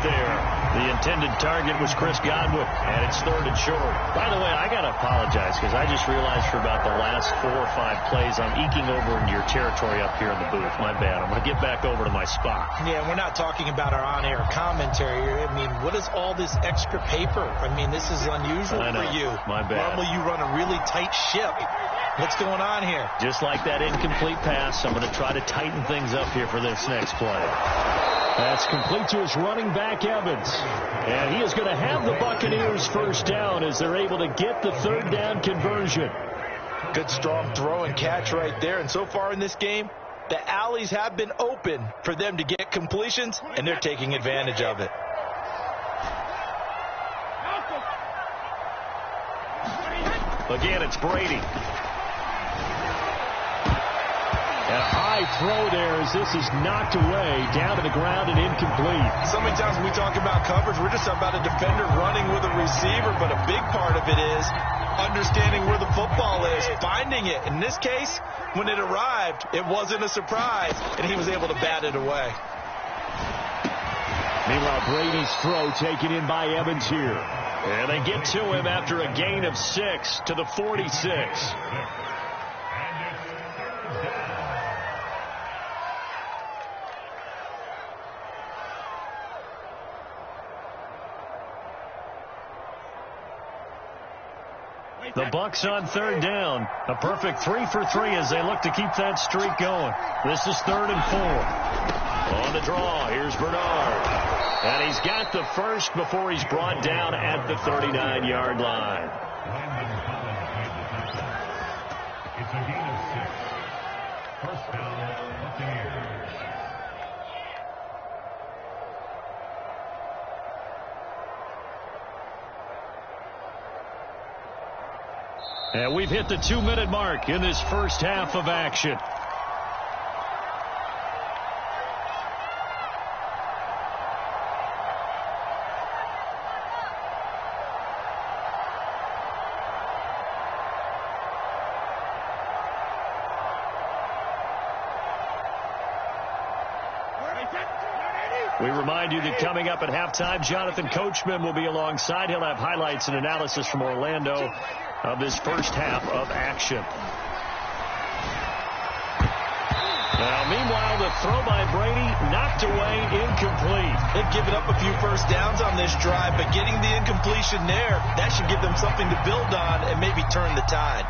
there. The intended target was Chris Godwin, and it's 3rd and short. By the way, I got to apologize because I just realized for about the last 4 or 5 plays, I'm eking over into your territory up here in the booth. My bad. I'm going to get back over to my spot. Yeah, we're not talking about our on-air commentary. I mean, what is all this extra paper? I mean, this is unusual for you. My bad. Normally you run a really tight ship. What's going on here? Just like that incomplete pass, I'm going to try to tighten things up here for this next play. That's complete to his running back, Evans. And he is going to have the Buccaneers first down as they're able to get the 3rd down conversion. Good strong throw and catch right there. And so far in this game, the alleys have been open for them to get completions, and they're taking advantage of it. Again, it's Brady. And a high throw there as this is knocked away, down to the ground and incomplete. So many times when we talk about coverage, we're just about a defender running with a receiver, but a big part of it is understanding where the football is, finding it. In this case, when it arrived, it wasn't a surprise, and he was able to bat it away. Meanwhile, Brady's throw taken in by Evans here. And they get to him after a gain of 6 to the 46. The Bucs on 3rd down. A perfect 3 for 3 as they look to keep that streak going. This is 3rd and 4. On the draw, here's Bernard. And he's got the first before he's brought down at the 39-yard line. It's a gain of 6. First down, Buccaneers. And we've hit the 2-minute mark in this first half of action. We remind you that coming up at halftime, Jonathan Coachman will be alongside. He'll have highlights and analysis from Orlando of this first half of action. Now, meanwhile, the throw by Brady knocked away, incomplete. They've given up a few first downs on this drive, but getting the incompletion there, that should give them something to build on and maybe turn the tide.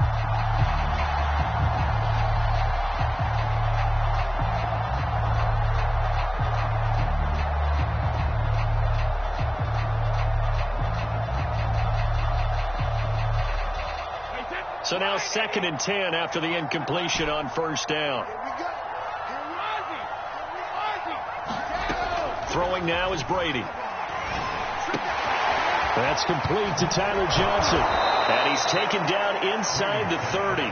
So now 2nd and 10 after the incompletion on first down. Throwing now is Brady. That's complete to Tyler Johnson. And he's taken down inside the 30.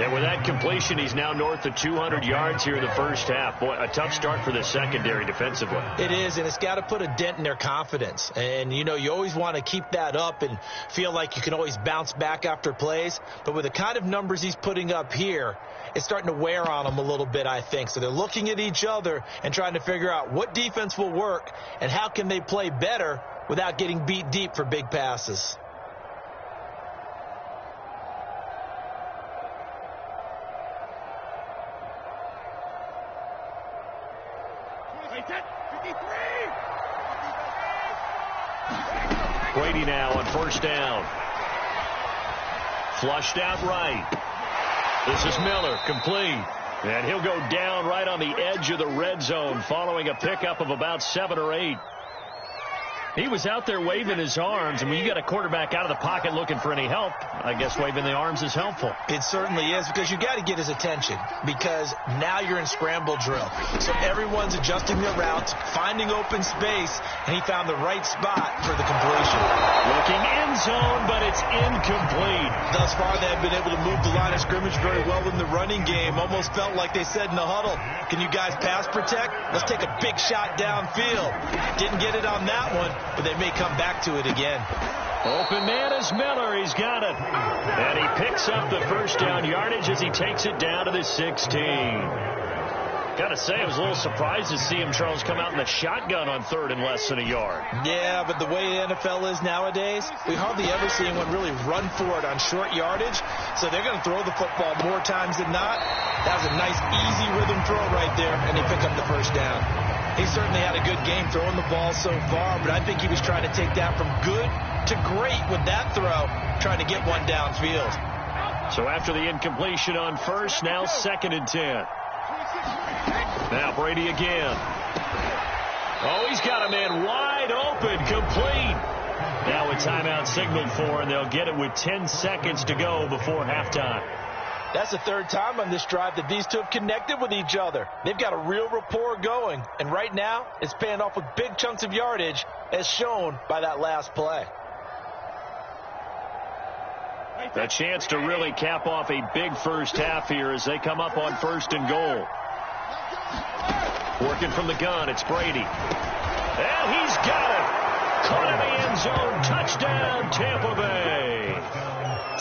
And with that completion, he's now north of 200 yards here in the first half. Boy, a tough start for the secondary defensively. It is, and it's got to put a dent in their confidence. And, you know, you always want to keep that up and feel like you can always bounce back after plays. But with the kind of numbers he's putting up here, it's starting to wear on them a little bit, I think. So they're looking at each other and trying to figure out what defense will work and how can they play better without getting beat deep for big passes. Brady now on first down. Flushed out right. This is Miller, complete. And he'll go down right on the edge of the red zone following a pickup of about 7 or 8. He was out there waving his arms, and when you got a quarterback out of the pocket looking for any help, I guess waving the arms is helpful. It certainly is, because you got to get his attention, because now you're in scramble drill. So everyone's adjusting their routes, finding open space, and he found the right spot for the completion. Looking end zone, but it's incomplete. Thus far, they have been able to move the line of scrimmage very well in the running game. Almost felt like they said in the huddle, can you guys pass protect? Let's take a big shot downfield. Didn't get it on that one, but they may come back to it again. Open man is Miller. He's got it. And he picks up the first down yardage as he takes it down to the 16. Gotta say, I was a little surprised to see him, Charles, come out in the shotgun on third and less than a yard. Yeah, but the way the NFL is nowadays, we hardly ever see anyone really run for it on short yardage. So they're going to throw the football more times than not. That was a nice, easy rhythm throw right there, and he picked up the first down. He certainly had a good game throwing the ball so far, but I think he was trying to take that from good to great with that throw, trying to get one downfield. So after the incompletion on first, now 2nd and 10. Now Brady again. Oh, he's got a man wide open, complete. Now a timeout signaled for, and they'll get it with 10 seconds to go before halftime. That's the third time on this drive that these two have connected with each other. They've got a real rapport going, and right now it's paying off with big chunks of yardage, as shown by that last play. A chance to really cap off a big first half here as they come up on 1st and goal. Working from the gun, it's Brady. And he's got it. Caught in the end zone. Touchdown, Tampa Bay.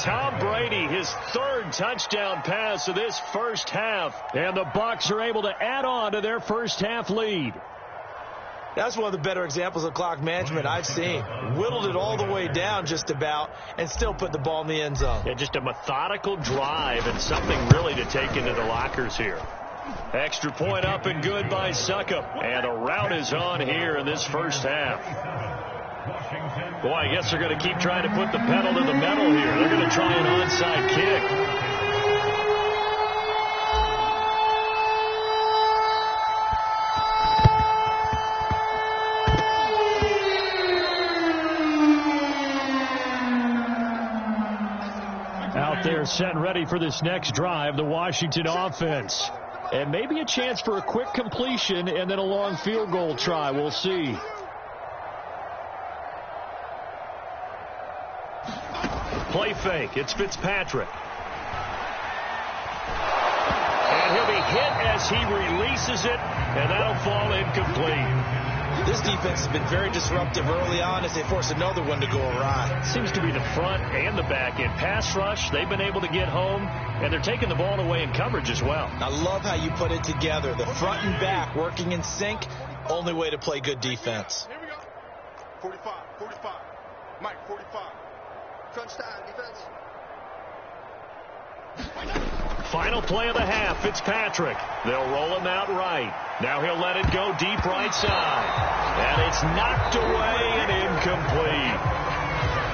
Tom Brady, his 3rd touchdown pass of this first half. And the Bucs are able to add on to their first half lead. That's one of the better examples of clock management I've seen. Whittled it all the way down just about and still put the ball in the end zone. Yeah, just a methodical drive and something really to take into the lockers here. Extra point up and good by Suckup. And a rout is on here in this first half. Boy, I guess they're going to keep trying to put the pedal to the metal here. They're going to try an onside kick. Out there set and ready for this next drive, the Washington offense. And maybe a chance for a quick completion and then a long field goal try. We'll see. Play fake. It's Fitzpatrick. And he'll be hit as he releases it, and that'll fall incomplete. This defense has been very disruptive early on as they force another one to go awry. Seems to be the front and the back end. Pass rush, they've been able to get home, and they're taking the ball away in coverage as well. I love how you put it together. The front and back working in sync, only way to play good defense. Here we go. 45. Mike, 45. Crunch time, defense. Final play of the half, Fitzpatrick. They'll roll him out right. Now he'll let it go deep right side. And it's knocked away and incomplete.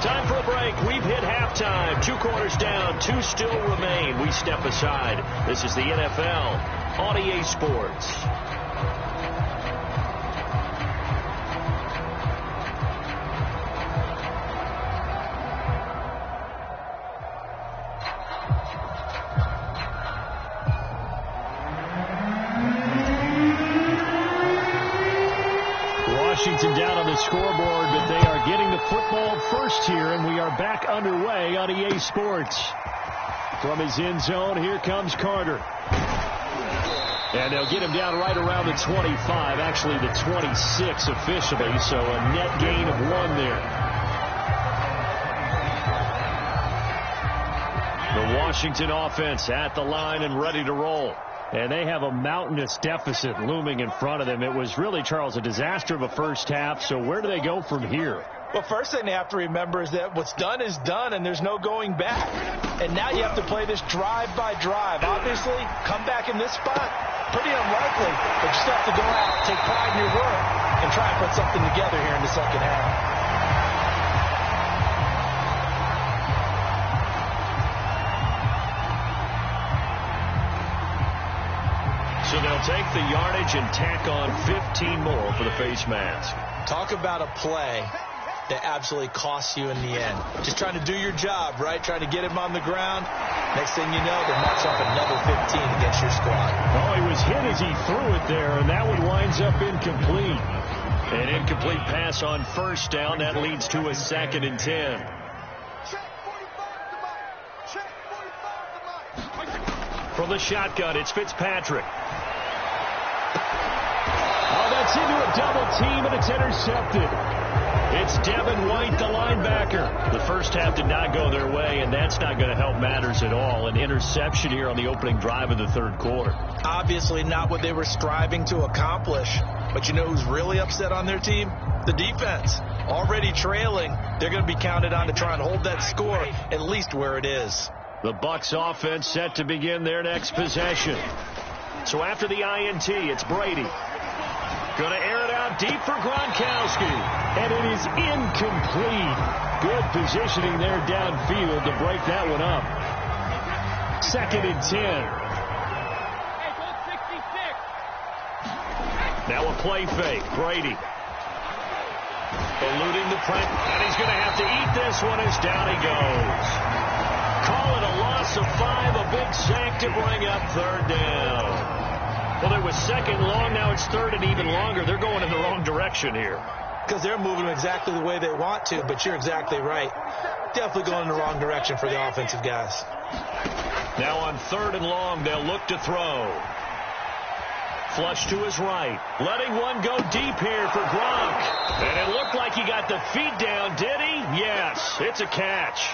Time for a break. We've hit halftime. 2 quarters down, 2 still remain. We step aside. This is the NFL on EA Sports. Washington down on the scoreboard, but they are getting the football first here, and we are back underway on EA Sports. From his end zone, here comes Carter. And they'll get him down right around the 25, actually the 26 officially, so a net gain of 1 there. The Washington offense at the line and ready to roll. And they have a mountainous deficit looming in front of them. It was really, Charles, a disaster of a first half. So where do they go from here? Well, first thing they have to remember is that what's done is done, and there's no going back. And now you have to play this drive by drive. Obviously, come back in this spot, pretty unlikely. But you still have to go out, take pride in your work, and try and put something together here in the second half. So they'll take the yardage and tack on 15 more for the face mask. Talk about a play that absolutely costs you in the end. Just trying to do your job, right? Trying to get him on the ground. Next thing you know, they march off another 15 against your squad. Oh, he was hit as he threw it there, and that one winds up incomplete. An incomplete pass on first down. That leads to a 2nd and 10. From the shotgun, it's Fitzpatrick. Oh, that's into a double team, and it's intercepted. It's Devin White, the linebacker. The first half did not go their way, and that's not going to help matters at all. An interception here on the opening drive of the third quarter. Obviously not what they were striving to accomplish. But you know who's really upset on their team? The defense. Already trailing, they're going to be counted on to try and hold that score at least where it is. The Bucs offense set to begin their next possession. So after the INT, it's Brady. Going to air it out deep for Gronkowski. And it is incomplete. Good positioning there downfield to break that one up. 2nd and 10. Now a play fake. Brady. Eluding the pressure. And he's going to have to eat this one as down he goes. Call it a loss of 5. A big sack to bring up 3rd down. Well, it was 2nd long. Now it's 3rd and even longer. They're going in the wrong direction here. Because they're moving exactly the way they want to, but you're exactly right. Definitely going in the wrong direction for the offensive guys. Now on 3rd and long, they'll look to throw. Flush to his right. Letting one go deep here for Gronk. And it looked like he got the feet down, did he? Yes, it's a catch.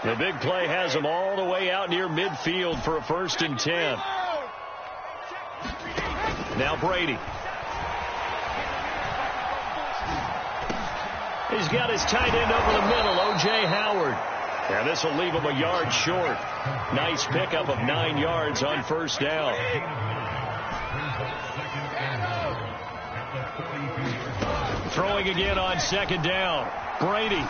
The big play has him all the way out near midfield for a 1st and 10. Now Brady. He's got his tight end over the middle, O.J. Howard. And this will leave him a yard short. Nice pickup of 9 yards on 1st down. Throwing again on 2nd down. Brady.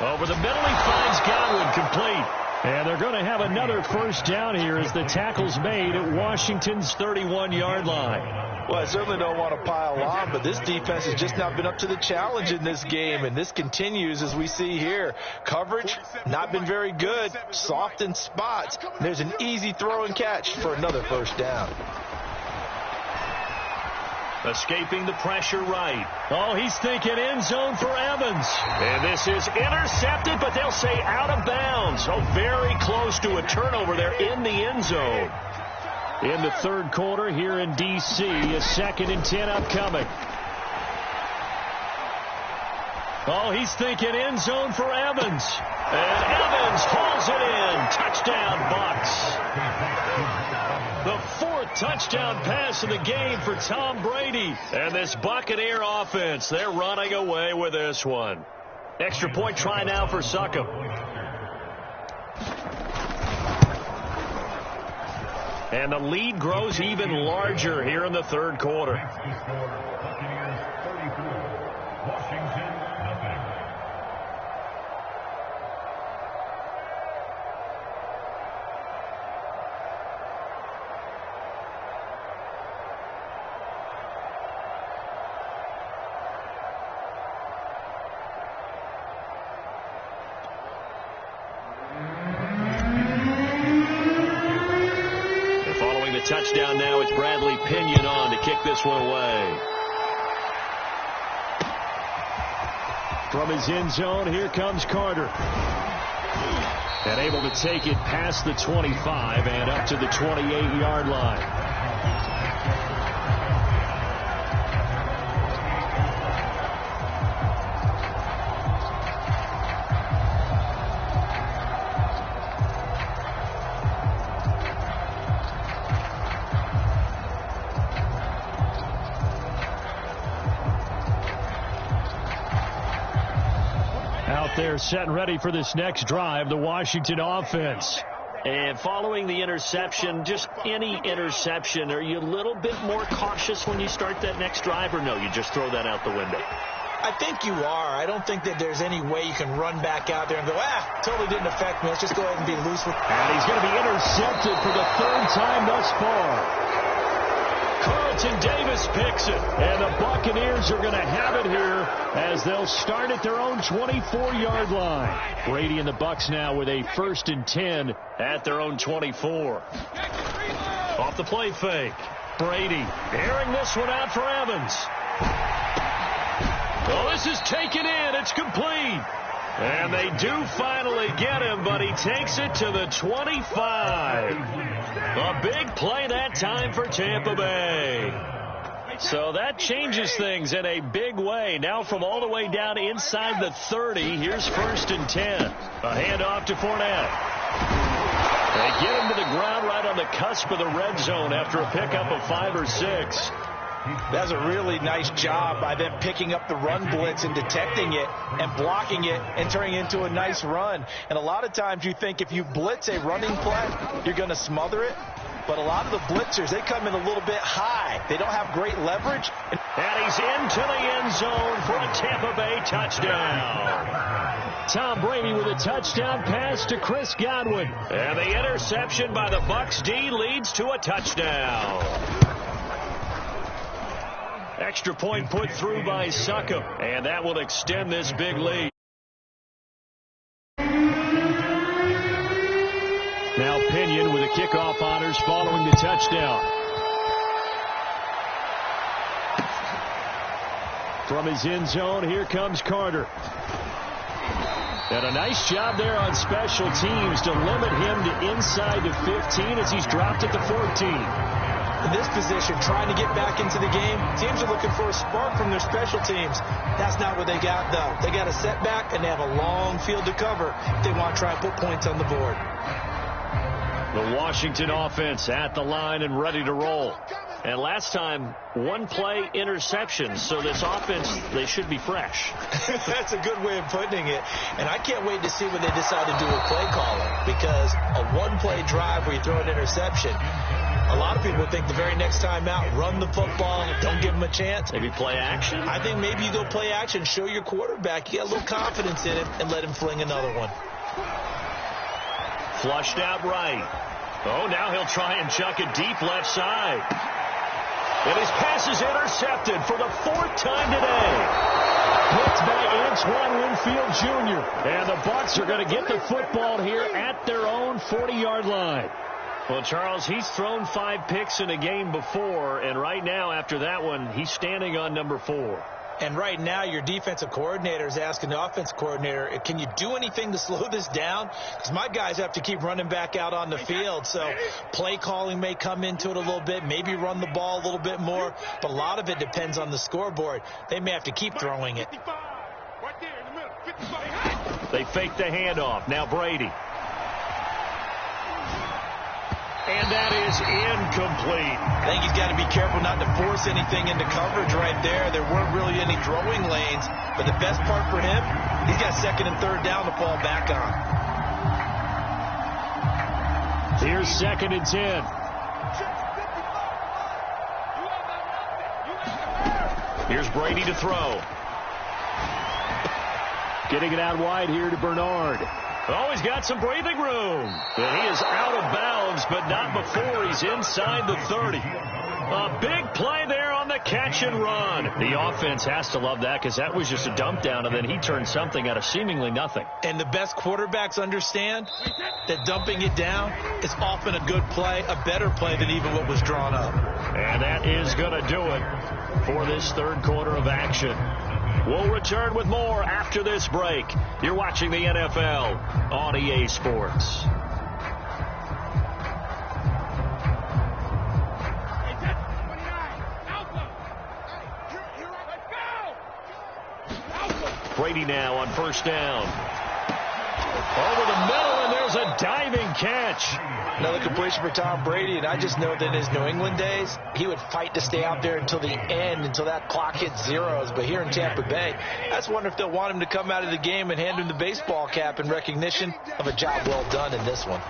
Over the middle, he finds Godwin, complete. And they're going to have another 1st down here as the tackle's made at Washington's 31-yard line. Well, I certainly don't want to pile on, but this defense has just not been up to the challenge in this game, and this continues as we see here. Coverage, not been very good, soft in spots. There's an easy throw and catch for another 1st down. Escaping the pressure right. Oh, he's thinking end zone for Evans. And this is intercepted, but they'll say out of bounds. So very close to a turnover there in the end zone. In the 3rd quarter here in D.C., a 2nd and 10 upcoming. Oh, he's thinking end zone for Evans. And Evans hauls it in. Touchdown, Bucs. The 4th touchdown pass of the game for Tom Brady. And this Buccaneer offense, they're running away with this one. Extra point try now for Succop. And the lead grows even larger here in the 3rd quarter. Buccaneers 34, Washington nothing. Touchdown now. It's Bradley Pinion on to kick this one away. From his end zone, here comes Carter. And able to take it past the 25 and up to the 28-yard line. They're set and ready for this next drive, the Washington offense. And following the interception, just any interception, are you a little bit more cautious when you start that next drive, or no, you just throw that out the window? I think you are. I don't think that there's any way you can run back out there and go, totally didn't affect me. Let's just go ahead and be loose with it. And he's going to be intercepted for the 3rd time thus far. Carlton Davis picks it, and the Buccaneers are going to have it here as they'll start at their own 24-yard line. Brady and the Bucs now with a 1st and 10 at their own 24. Off the play fake. Brady airing this one out for Evans. Oh, this is taken in. It's complete. And they do finally get him, but he takes it to the 25. A big play that time for Tampa Bay. So that changes things in a big way. Now from all the way down inside the 30, here's 1st and 10. A handoff to Fournette. They get him to the ground right on the cusp of the red zone after a pickup of 5 or 6. That's a really nice job by them picking up the run blitz and detecting it and blocking it and turning it into a nice run. And a lot of times you think if you blitz a running play, you're going to smother it. But a lot of the blitzers, they come in a little bit high. They don't have great leverage. And he's into the end zone for a Tampa Bay touchdown. Tom Brady with a touchdown pass to Chris Godwin. And the interception by the Bucs D leads to a touchdown. Extra point put through by Succop. And that will extend this big lead. Now Pinion with the kickoff honors following the touchdown. From his end zone, here comes Carter. And a nice job there on special teams to limit him to inside the 15 as he's dropped at the 14. In this position, trying to get back into the game, teams are looking for a spark from their special teams. That's not what they got, though. They got a setback, and they have a long field to cover if they want to try and put points on the board. The Washington offense at the line and ready to roll. And last time, one play interception. So this offense, they should be fresh. That's a good way of putting it. And I can't wait to see what they decide to do with play calling. Because a one-play drive where you throw an interception, a lot of people think the very next time out, run the football, don't give them a chance. Maybe play action? I think maybe you go play action, show your quarterback, you get a little confidence in him, and let him fling another one. Flushed out right. Oh, now he'll try and chuck it deep left side. And his pass is intercepted for the 4th time today. Picked by Antoine Winfield Jr. And the Bucs are going to get the football here at their own 40-yard line. Well, Charles, he's thrown 5 picks in a game before, and right now after that one, he's standing on number 4. And right now, your defensive coordinator is asking the offensive coordinator, can you do anything to slow this down? Because my guys have to keep running back out on the field. So play calling may come into it a little bit, maybe run the ball a little bit more. But a lot of it depends on the scoreboard. They may have to keep throwing it. They fake the handoff. Now Brady. And that is incomplete. I think he's got to be careful not to force anything into coverage right there. There weren't really any throwing lanes. But the best part for him, he's got 2nd and 3rd down to fall back on. Here's 2nd and 10. Here's Brady to throw. Getting it out wide here to Bernard. Oh, he's got some breathing room. And he is out of bounds, but not before he's inside the 30. A big play there on the catch and run. The offense has to love that because that was just a dump down, and then he turned something out of seemingly nothing. And the best quarterbacks understand that dumping it down is often a good play, a better play than even what was drawn up. And that is going to do it for this 3rd quarter of action. We'll return with more after this break. You're watching the NFL on EA Sports. Brady now on 1st down. Over the middle, and there's a diving catch. Another completion for Tom Brady, and I just know that in his New England days, he would fight to stay out there until the end, until that clock hit zeros. But here in Tampa Bay, I just wonder if they'll want him to come out of the game and hand him the baseball cap in recognition of a job well done in this one.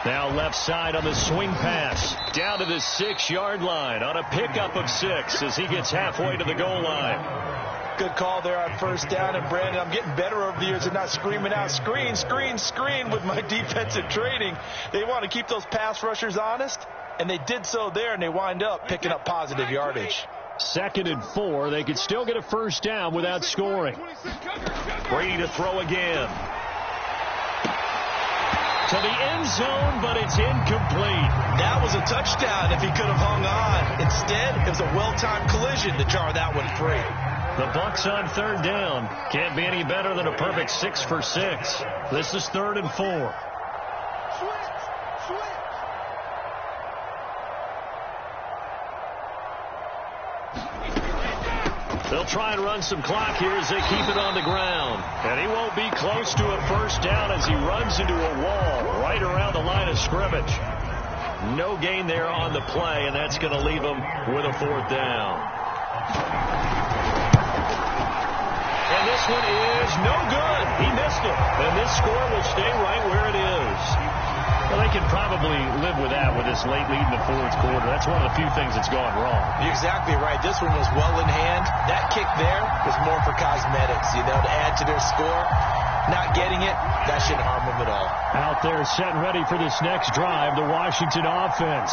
Now left side on the swing pass. Down to the 6-yard line on a pickup of 6 as he gets halfway to the goal line. Good call there on 1st down. And, Brandon, I'm getting better over the years at not screaming out, screen, screen, screen with my defensive training. They want to keep those pass rushers honest, and they did so there, and they wind up picking up positive yardage. 2nd and 4. They could still get a 1st down without scoring. Brady to throw again. To the end zone, but it's incomplete. That was a touchdown if he could have hung on. Instead, it was a well-timed collision to jar that one free. The Bucs on 3rd down. Can't be any better than a perfect 6 for 6. This is 3rd and 4. They'll try and run some clock here as they keep it on the ground. And he won't be close to a first down as he runs into a wall right around the line of scrimmage. No gain there on the play, and that's going to leave him with a fourth down. And this one is no good. He missed it. And this score will stay right where it is. Well, they can probably live with that with this late lead in the fourth quarter. That's one of the few things that's gone wrong. You're exactly right. This one was well in hand. That kick there was more for cosmetics, to add to their score. Not getting it, that shouldn't harm them at all. Out there set ready for this next drive, the Washington offense.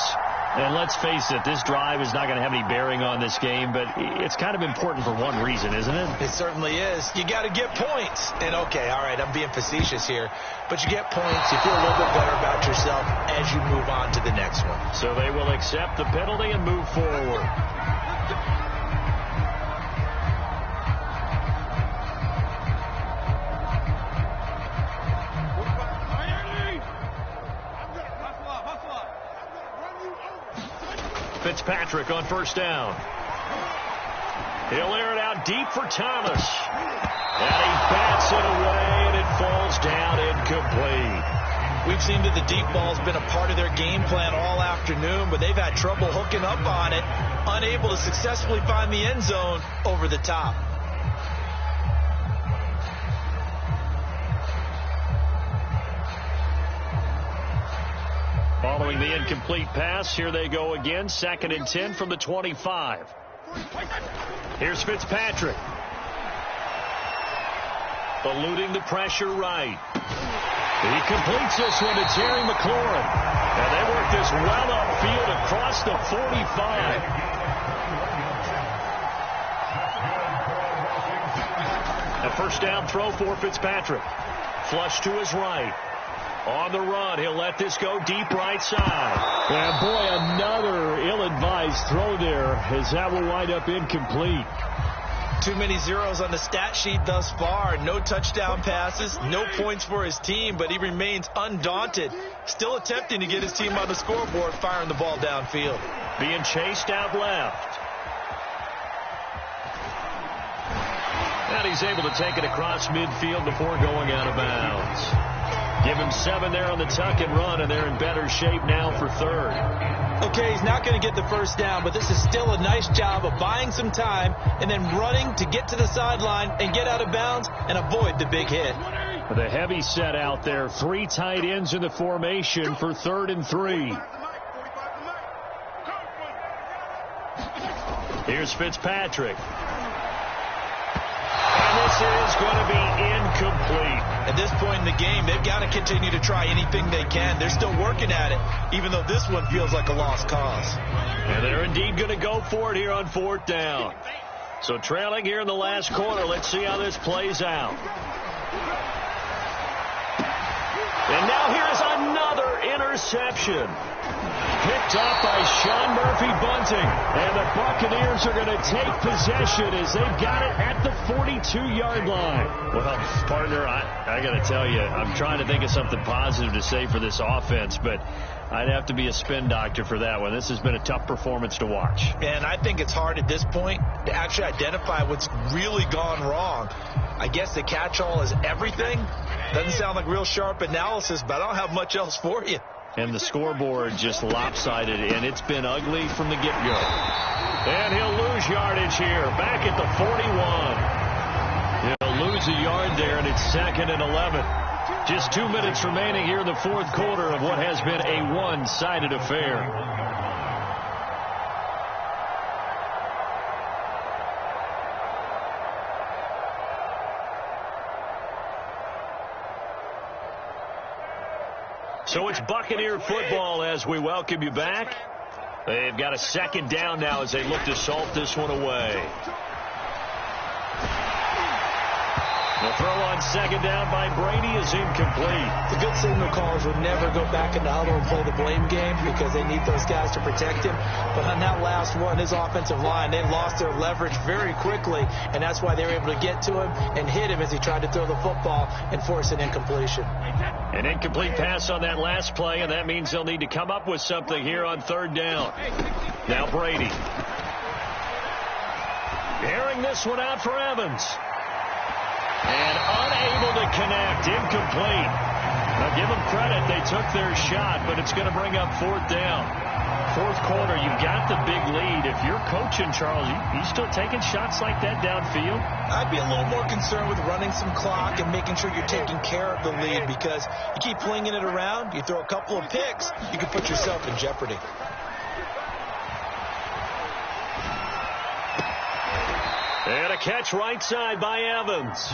And let's face it, this drive is not going to have any bearing on this game, but it's kind of important for one reason, isn't it? It certainly is. You got to get points. And, okay, all right, I'm being facetious here, but you get points. You feel a little bit better about yourself as you move on to the next one. So they will accept the penalty and move forward. Fitzpatrick on first down. He'll air it out deep for Thomas. And he bats it away, and it falls down incomplete. We've seen that the deep ball's been a part of their game plan all afternoon, but they've had trouble hooking up on it, unable to successfully find the end zone over the top. Following the incomplete pass, here they go again. 2nd and 10 from the 25. Here's Fitzpatrick. Eluding the pressure right. He completes this one to Terry McLaurin. And they work this well upfield across the 45. A first down throw for Fitzpatrick. Flush to his right. On the run, he'll let this go deep right side. And boy, another ill-advised throw there as that will wind up incomplete. Too many zeros on the stat sheet thus far. No touchdown passes, no points for his team, but he remains undaunted. Still attempting to get his team on the scoreboard, firing the ball downfield. Being chased out left. And he's able to take it across midfield before going out of bounds. Give him 7 there on the tuck and run, and they're in better shape now for third. Okay, he's not going to get the first down, but this is still a nice job of buying some time and then running to get to the sideline and get out of bounds and avoid the big hit. The heavy set out there. 3 tight ends in the formation for 3rd and 3. Here's Fitzpatrick. And this is going to be incomplete. At this point in the game, they've got to continue to try anything they can. They're still working at it, even though this one feels like a lost cause. And they're indeed going to go for it here on 4th down. So trailing here in the last quarter, let's see how this plays out. And now here's another interception. Picked up by Sean Murphy-Bunting. And the Buccaneers are going to take possession as they've got it at the 42-yard line. Well, partner, I got to tell you, I'm trying to think of something positive to say for this offense, but I'd have to be a spin doctor for that one. This has been a tough performance to watch. And I think it's hard at this point to actually identify what's really gone wrong. I guess the catch-all is everything. Doesn't sound like real sharp analysis, but I don't have much else for you. And the scoreboard just lopsided, and it's been ugly from the get-go. And he'll lose yardage here, back at the 41. He'll lose a yard there, and it's 2nd and 11. Just 2 minutes remaining here in the 4th quarter of what has been a one-sided affair. So it's Buccaneer football as we welcome you back. They've got a 2nd down now as they look to salt this one away. The throw on 2nd down by Brady is incomplete. The good signal callers would never go back in the huddle and play the blame game because they need those guys to protect him. But on that last one, his offensive line, they lost their leverage very quickly, and that's why they were able to get to him and hit him as he tried to throw the football and force an incompletion. An incomplete pass on that last play, and that means they'll need to come up with something here on 3rd down. Now Brady. Airing this one out for Evans. And unable to connect. Incomplete. Now, give them credit. They took their shot, but it's going to bring up fourth down. Fourth quarter, you've got the big lead. If you're coaching, Charles, you still taking shots like that downfield? I'd be a little more concerned with running some clock and making sure you're taking care of the lead, because you keep flinging it around, you throw a couple of picks, you can put yourself in jeopardy. And a catch right side by Evans.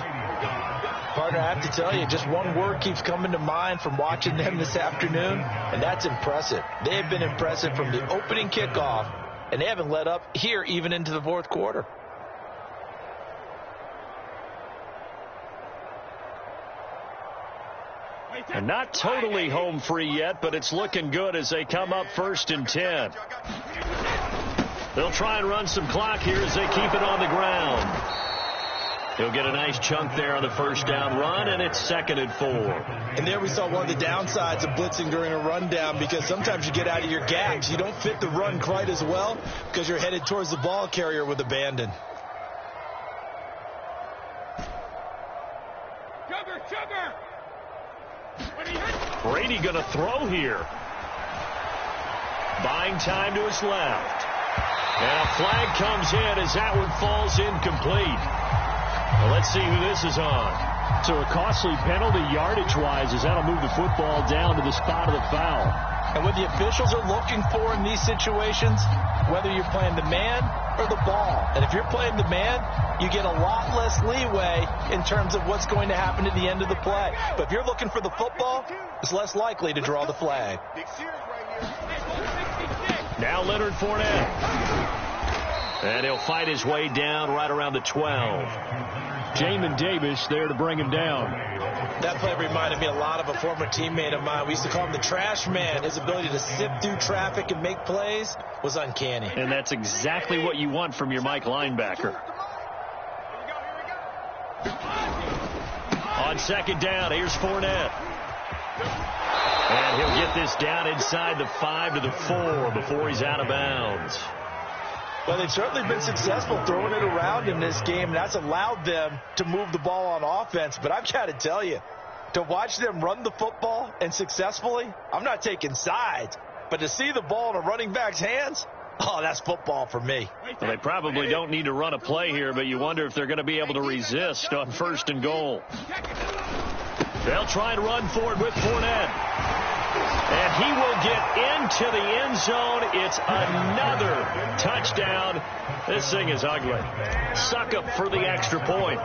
Partner, I have to tell you, just one word keeps coming to mind from watching them this afternoon, and that's impressive. They have been impressive from the opening kickoff, and they haven't let up here even into the fourth quarter. And not totally home free yet, but it's looking good as they come up 1st and 10. They'll try and run some clock here as they keep it on the ground. He'll get a nice chunk there on the first down run, and it's 2nd and 4. And there we saw one of the downsides of blitzing during a rundown, because sometimes you get out of your gaps. You don't fit the run quite as well because you're headed towards the ball carrier with abandon. Brady going to throw here. Buying time to his left. And a flag comes in as that one falls incomplete. Well, let's see who this is on. So a costly penalty yardage-wise, as that'll move the football down to the spot of the foul. And what the officials are looking for in these situations, whether you're playing the man or the ball. And if you're playing the man, you get a lot less leeway in terms of what's going to happen at the end of the play. But if you're looking for the football, it's less likely to draw the flag. Now Leonard Fournette. And he'll fight his way down right around the 12. Jamin Davis there to bring him down. That play reminded me a lot of a former teammate of mine. We used to call him the trash man. His ability to sift through traffic and make plays was uncanny. And that's exactly what you want from your Mike linebacker. On 2nd down, here's Fournette. And he'll get this down inside the 5 to the 4 before he's out of bounds. Well, they've certainly been successful throwing it around in this game. That's allowed them to move the ball on offense. But I've got to tell you, to watch them run the football and successfully, I'm not taking sides. But to see the ball in a running back's hands, oh, that's football for me. Well, they probably don't need to run a play here, but you wonder if they're going to be able to resist on 1st and goal. They'll try and run forward with Fournette. And he will get into the end zone. It's another touchdown. This thing is ugly. Suck up for the extra point.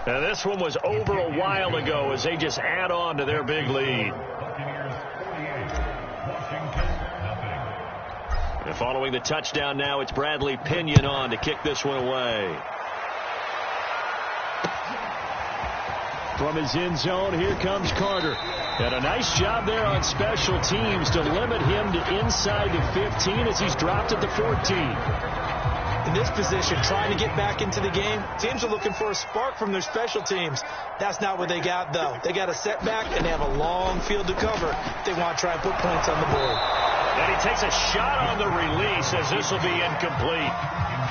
Now this one was over a while ago as they just add on to their big lead. And following the touchdown now, it's Bradley Pinion on to kick this one away. From his end zone, here comes Carter. And a nice job there on special teams to limit him to inside the 15 as he's dropped at the 14. In this position, trying to get back into the game, teams are looking for a spark from their special teams. That's not what they got, though. They got a setback, and they have a long field to cover if they want to try and put points on the board. And he takes a shot on the release as this will be incomplete.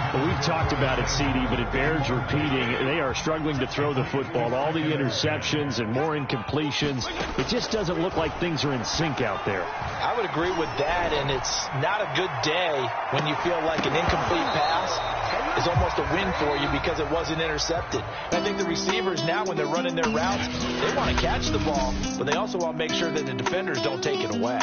Well, we've talked about it, CD, but it bears repeating. They are struggling to throw the football. All the interceptions and more incompletions. It just doesn't look like things are in sync out there. I would agree with that, and it's not a good day when you feel like an incomplete pass is almost a win for you because it wasn't intercepted. And I think the receivers now, when they're running their routes, they want to catch the ball, but they also want to make sure that the defenders don't take it away.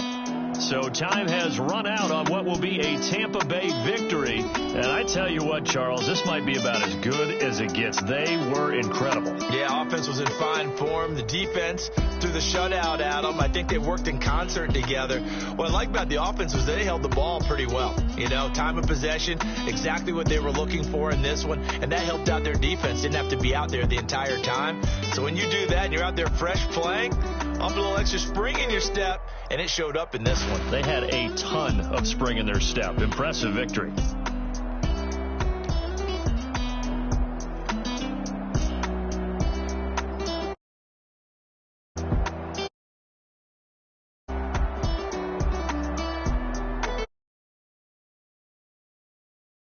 So time has run out on what will be a Tampa Bay victory. And I tell you what, Charles, this might be about as good as it gets. They were incredible. Yeah, offense was in fine form. The defense threw the shutout at them. I think they worked in concert together. What I like about the offense was they held the ball pretty well. You know, time of possession, exactly what they were looking for in this one. And that helped out their defense. Didn't have to be out there the entire time. So when you do that and you're out there fresh playing, up a little extra spring in your step, and it showed up in this one. They had a ton of spring in their step. Impressive victory.